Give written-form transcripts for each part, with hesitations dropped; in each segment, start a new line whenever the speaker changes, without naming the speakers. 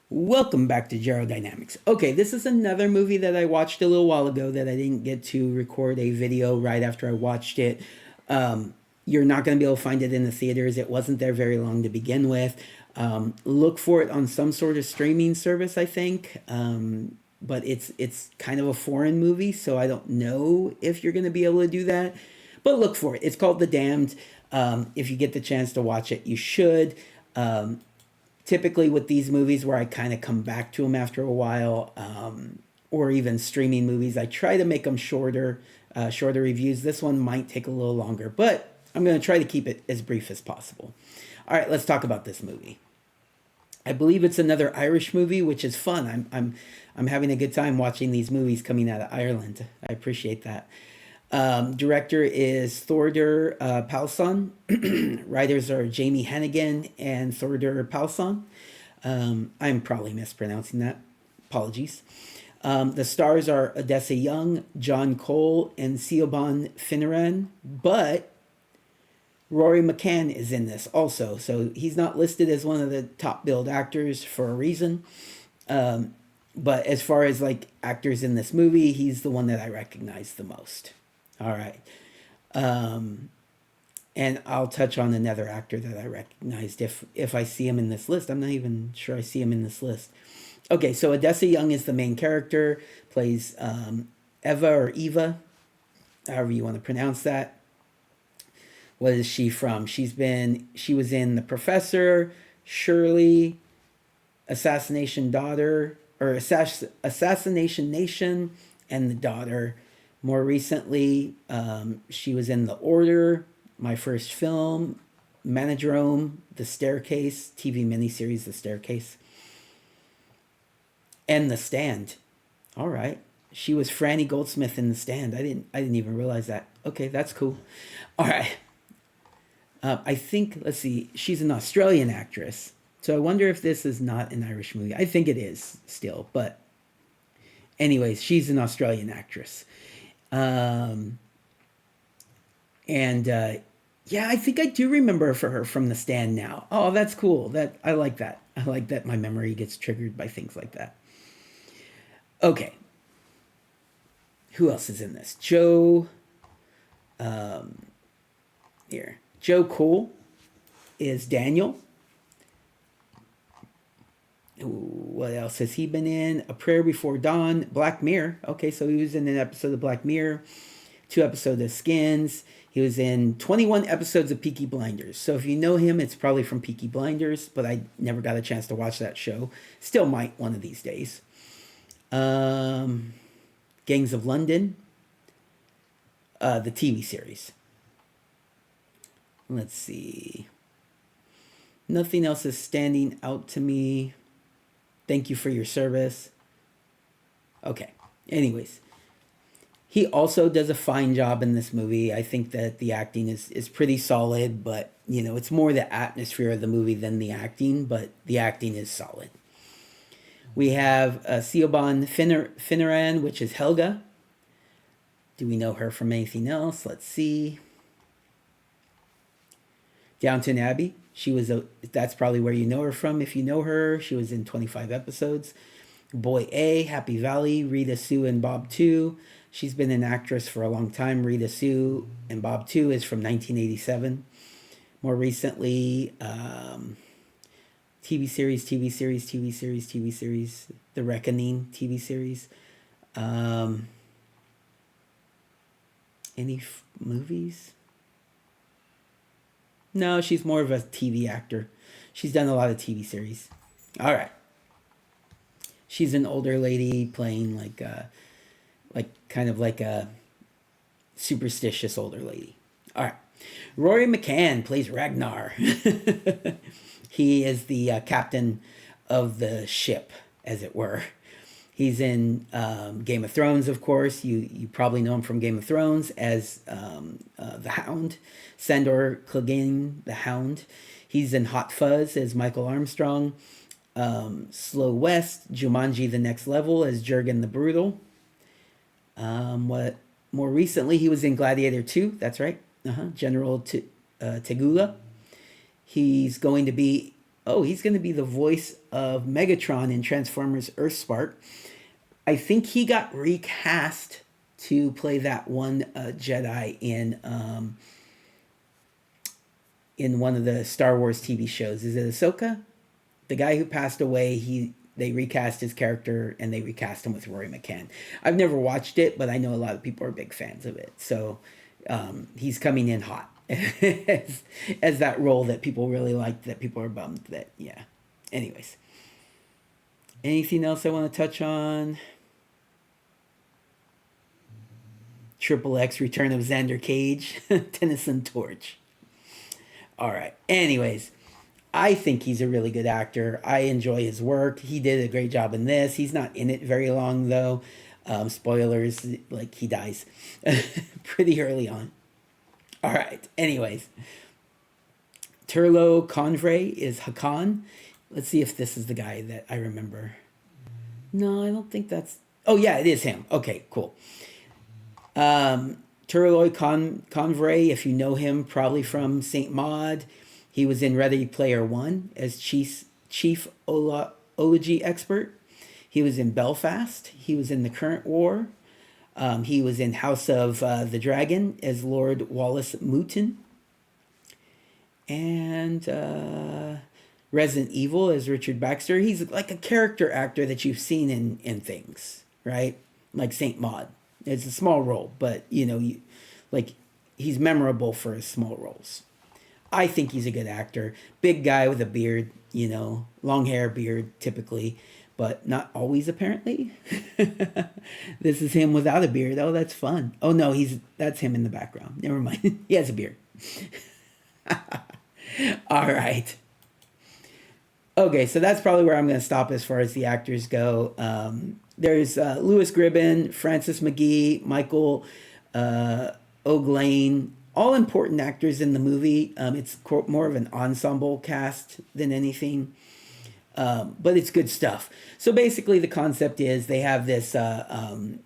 Welcome back to Gero Dynamics. Okay, this is another movie that I watched a little while ago that I didn't get to record a video right after I watched it. You're not going to be able to find it in the theaters. It wasn't there very long to begin with. Look for it on some sort of streaming service, I think. But it's kind of a foreign movie, so I don't know if you're going to be able to do that. But look for it. It's called The Damned. If you get the chance to watch it, you should. Typically with these movies where I kind of come back to them after a while, or even streaming movies, I try to make them shorter reviews. This one might take a little longer, but I'm going to try to keep it as brief as possible. All right, let's talk about this movie. I believe it's another Irish movie, which is fun. I'm having a good time watching these movies coming out of Ireland. I appreciate that. Director is Thordur Pálsson. Writers are Jamie Hannigan and Thordur Pálsson. I'm probably mispronouncing that. Apologies. The stars are Odessa Young, John Cole, and Siobhan Finneran, but Rory McCann is in this also, so he's not listed as one of the top billed actors for a reason. But as far as like actors in this movie, he's the one that I recognize the most. All right. And I'll touch on another actor that I recognized if I see him in this list. I'm not even sure I see him in this list. Okay, so Odessa Young is the main character, plays Eva or Eva, however you want to pronounce that. What is she from? She was in The Professor, Shirley, Assassination Daughter, or Assassination Nation, and The Daughter. More recently, she was in The Order, my first film, Manodrome, The Staircase, TV miniseries, The Staircase, and The Stand. All right, she was Franny Goldsmith in The Stand. I didn't even realize that. Okay, that's cool. All right. I think, let's see, she's an Australian actress. So I wonder if this is not an Irish movie. I think it is still, but anyways, she's an Australian actress. And yeah, I think I do remember for her from The Stand now. Oh, that's cool. I like that. I like that my memory gets triggered by things like that. Okay. Who else is in this? Joe Cole is Daniel. What else has he been in? A Prayer Before Dawn, Black Mirror. Okay, so he was in an episode of Black Mirror, 2 episodes of Skins. He was in 21 episodes of Peaky Blinders. So if you know him, it's probably from Peaky Blinders, but I never got a chance to watch that show. Still might one of these days. Gangs of London, the TV series. Let's see. Nothing else is standing out to me. Thank you for your service. Okay. Anyways, he also does a fine job in this movie. I think that the acting is pretty solid, but you know, it's more the atmosphere of the movie than the acting, but the acting is solid. We have Siobhan Finneran, which is Helga. Do we know her from anything else? Let's see. Downton Abbey. That's probably where you know her from. If you know her, she was in 25 episodes. Boy A, Happy Valley, Rita Sue and Bob 2. She's been an actress for a long time. Rita Sue and Bob 2 is from 1987. More recently, TV series, The Reckoning TV series. Any movies? No, she's more of a TV actor. She's done a lot of TV series. All right. She's an older lady playing like kind of like a superstitious older lady. All right. Rory McCann plays Ragnar. He is the captain of the ship, as it were. He's in Game of Thrones, of course. You probably know him from Game of Thrones as the Hound, Sandor Clegane, the Hound. He's in Hot Fuzz as Michael Armstrong. Slow West, Jumanji: The Next Level as Jurgen the Brutal. What more recently, he was in Gladiator 2. That's right. General Tegula. He's going to be oh, he's going to be the voice of Megatron in Transformers Earthspark. I think he got recast to play that one Jedi in one of the Star Wars TV shows. Is it Ahsoka? The guy who passed away, they recast his character and they recast him with Roy McCann. I've never watched it, but I know a lot of people are big fans of it. So he's coming in hot as that role that people really liked, that people are bummed that, yeah. Anyways. Anything else I want to touch on? Triple X Return of Xander Cage, Tennyson Torch. All right. Anyways, I think he's a really good actor. I enjoy his work. He did a great job in this. He's not in it very long, though. Spoilers, like he dies pretty early on. All right. Anyways, Turlo Convray is Hakan. Let's see if this is the guy that I remember. No, I don't think that's... Oh, yeah, it is him. Okay, cool. Turloy Convray, if you know him, probably from Saint Maud. He was in Ready Player One as chief ology expert. He was in Belfast. He was in The Current War. He was in House of the Dragon as Lord Wallace Mouton. And Resident Evil as Richard Baxter. He's like a character actor that you've seen in things, right? Like Saint Maud. It's a small role, but, like, he's memorable for his small roles. I think he's a good actor. Big guy with a beard, long hair, beard, typically, but not always, apparently. This is him without a beard. Oh, that's fun. Oh, no, that's him in the background. Never mind. He has a beard. All right. Okay, so that's probably where I'm going to stop as far as the actors go. There's Lewis Gribben, Francis McGee, Michael O'Glane, all important actors in the movie. It's more of an ensemble cast than anything, but it's good stuff. So basically, the concept is they have this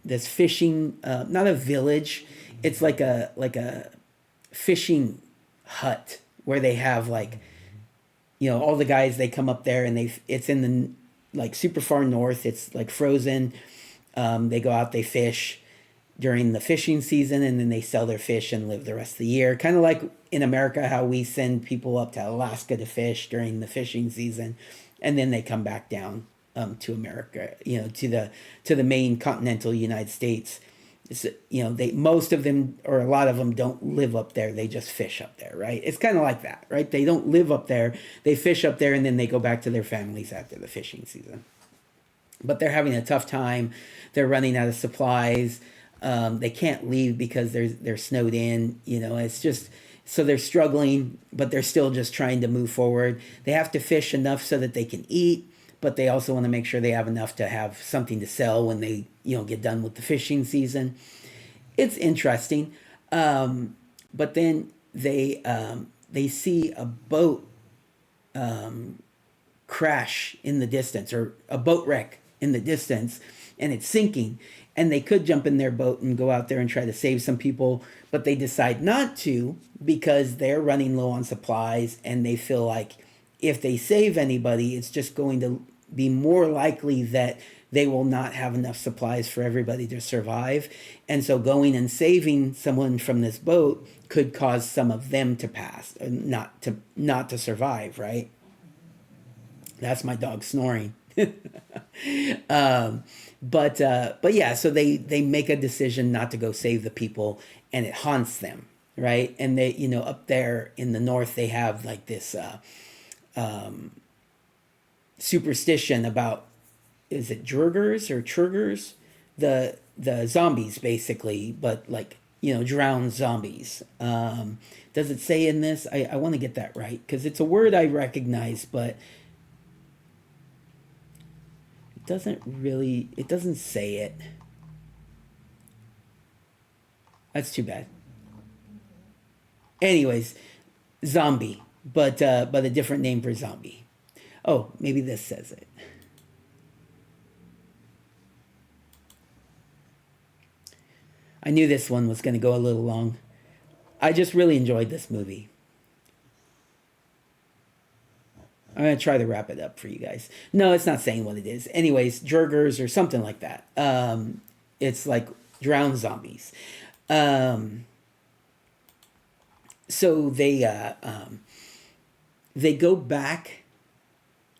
this fishing, not a village. It's like a fishing hut where they have all the guys. They come up there and it's in the super far north. It's like frozen. They go out, they fish during the fishing season, and then they sell their fish and live the rest of the year. Kind of like in America, how we send people up to Alaska to fish during the fishing season, and then they come back down to America, to the main continental United States. Most of them, or a lot of them, don't live up there. They just fish up there, right? It's kind of like that, right? They don't live up there. They fish up there, and then they go back to their families after the fishing season. But they're having a tough time. They're running out of supplies. They can't leave because they're snowed in. It's just, so they're struggling, but they're still just trying to move forward. They have to fish enough so that they can eat, but they also want to make sure they have enough to have something to sell when they get done with the fishing season. It's interesting, but then they see a boat crash in the distance, or a boat wreck in the distance, and it's sinking. And they could jump in their boat and go out there and try to save some people, but they decide not to because they're running low on supplies, and they feel like if they save anybody, it's just going to be more likely that they will not have enough supplies for everybody to survive. And so going and saving someone from this boat could cause some of them to pass, not to survive, right? That's my dog snoring. But yeah, so they make a decision not to go save the people, and it haunts them, right? And they, up there in the north, they have like this superstition about, is it Drugers or Truggers? The zombies, basically, but drowned zombies. Does it say in this? I want to get that right, because it's a word I recognize, but it doesn't say it. That's too bad. Anyways, zombie, but a different name for zombie. Oh, maybe this says it. I knew this one was going to go a little long. I just really enjoyed this movie. I'm gonna try to wrap it up for you guys. No, it's not saying what it is. Anyways, Jurgers or something like that. It's like drowned zombies. Um, so they go back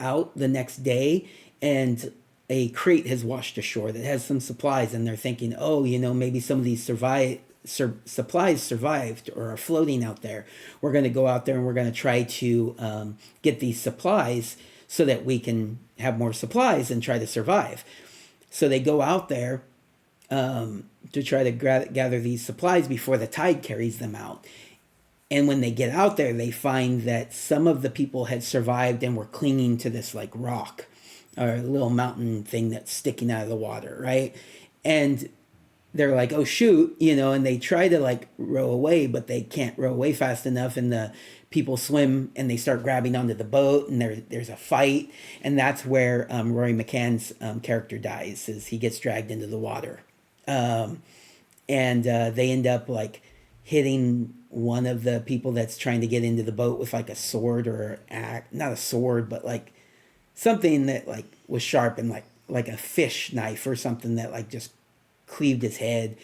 out the next day, and a crate has washed ashore that has some supplies, and they're thinking, oh, maybe some of these supplies survived or are floating out there. We're going to go out there and we're going to try to get these supplies so that we can have more supplies and try to survive. So they go out there to try to gather these supplies before the tide carries them out. And when they get out there, they find that some of the people had survived and were clinging to this like rock or a little mountain thing that's sticking out of the water, right? And they're like, oh shoot, and they try to like row away, but they can't row away fast enough, and the people swim and they start grabbing onto the boat, and there's a fight, and that's where Rory McCann's character dies, as he gets dragged into the water. And they end up like hitting one of the people that's trying to get into the boat with like a sword or not a sword, but like something that like was sharp and like a fish knife or something that like just cleaved his head.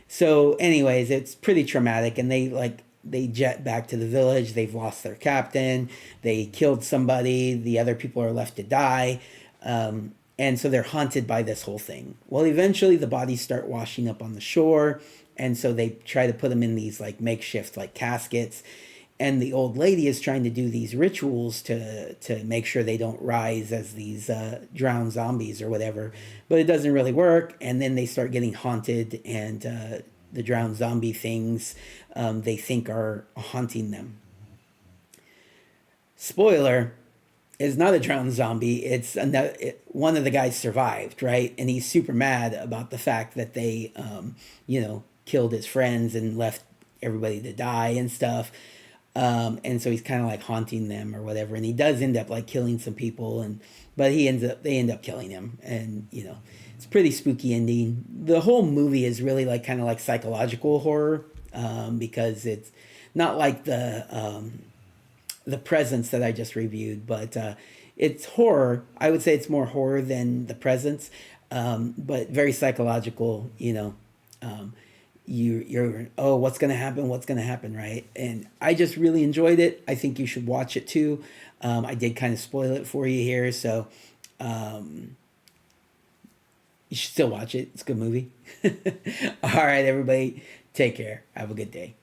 So anyways, it's pretty traumatic, and they jet back to the village. They've lost their captain. They killed somebody. The other people are left to die. And so they're haunted by this whole thing. Well, eventually the bodies start washing up on the shore, and so they try to put them in these like makeshift like caskets. And the old lady is trying to do these rituals to make sure they don't rise as these drowned zombies or whatever, but it doesn't really work. And then they start getting haunted, and the drowned zombie things they think are haunting them. Spoiler: is not a drowned zombie. It's another. One of the guys survived, right? And he's super mad about the fact that they, killed his friends and left everybody to die and stuff. And so he's kind of like haunting them or whatever. And he does end up like killing some people, but they end up killing him. And it's pretty spooky ending. The whole movie is really like kind of like psychological horror, because it's not like the Presence that I just reviewed, but it's horror. I would say it's more horror than The Presence, but very psychological. You're oh, what's gonna happen, right? And I just really enjoyed it. I think you should watch it too. I did kind of spoil it for you here, so you should still watch it. It's a good movie. All right, everybody, take care. Have a good day.